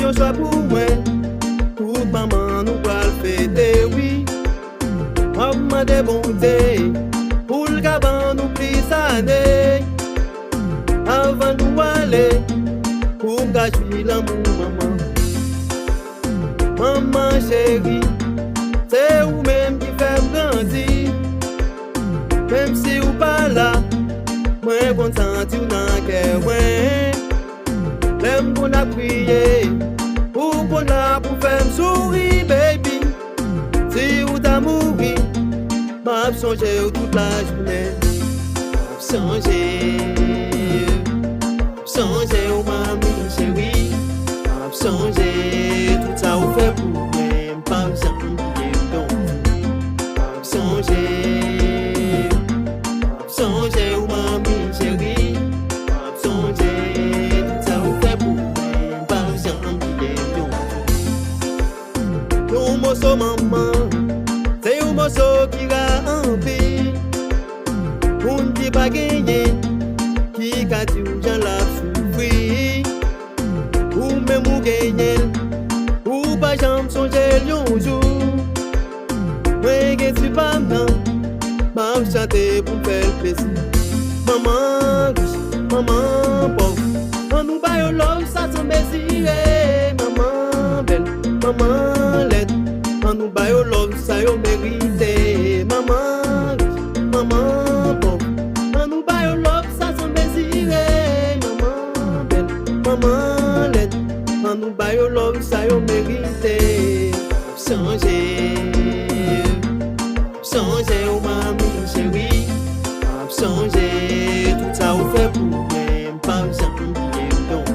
yon choix pour moi. Pour maman nous va le fêter, oui. Maman de bonté, pour le gaban nous plus année. Avant nous aller, pour gâcher l'amour, maman. Maman chérie, c'est vous-même qui fait grandir. Même si vous pas là, moi content tu n'as qu'à ouais. L'aime qu'on a prié, pour qu'on a pour faire sourire, baby. Si vous t'as mouru, m'a changé toute la journée. Changé, oh mamie chérie. M'a changé, tout ça vous fait pour moi. Pas jamais donc. M'a changé, oh mamie chérie. M'a changé, tout ça vous fait pour moi. Pas jamais donc. Yon morceau maman, c'est un morceau qui a envie. On dit pas gagner, qui a dit ou j'en la souffrir. Ou même ou gagner, ou pas jamais songer un jour. Moi que tu pas non, m'a chanté pour faire plaisir. Maman riche, maman pauvre, on nous baille l'homme ça sans mesurer. Maman belle, maman laide, on nous baille l'homme ça yo mérité. Maman riche, maman pauvre, on nous baille l'homme ça sans mesurer. Maman belle, maman laide, on nous baille l'homme ça yo mérité. Changer, oh mamie chérie. Changer, tout ça vous fait pour moi. Pas jamais donc.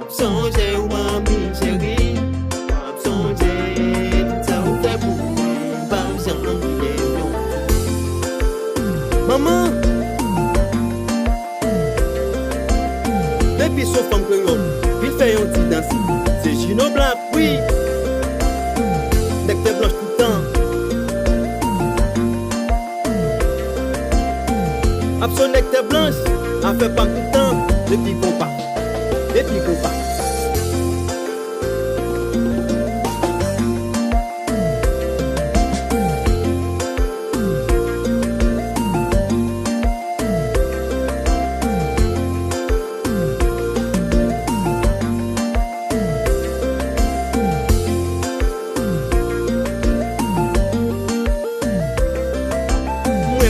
Changer, oh mamie chérie. Changer, tout ça vous fait pour moi. Pas jamais donc. Maman, depuis son femme créole, il fait un petit danse. C'est Gino Blanc, oui. Nectar blanche tout le temps. Absol nectar blanche, en fait pas tout le temps. Depuis qu'on part, depuis qu'on part.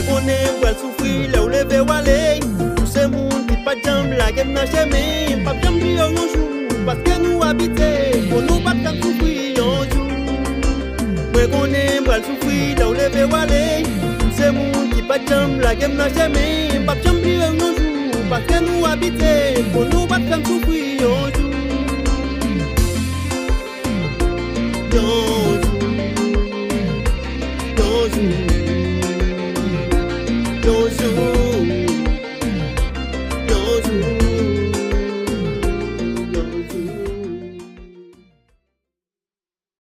On est pour souffrir, là où les veut aller. Tous ces monde qui pas de jambes, la gueule n'a jamais. Pas de jambes un jour, parce que nous habitons. Pour nous pas de souffrir un jour. Moi qu'on est pour souffrir, là où les veut aller. Tous ces monde qui pas de jambes, la gueule n'a jamais. Pas de jambes un jour, parce que nous habitons. Pour nous pas de souffrir un jour.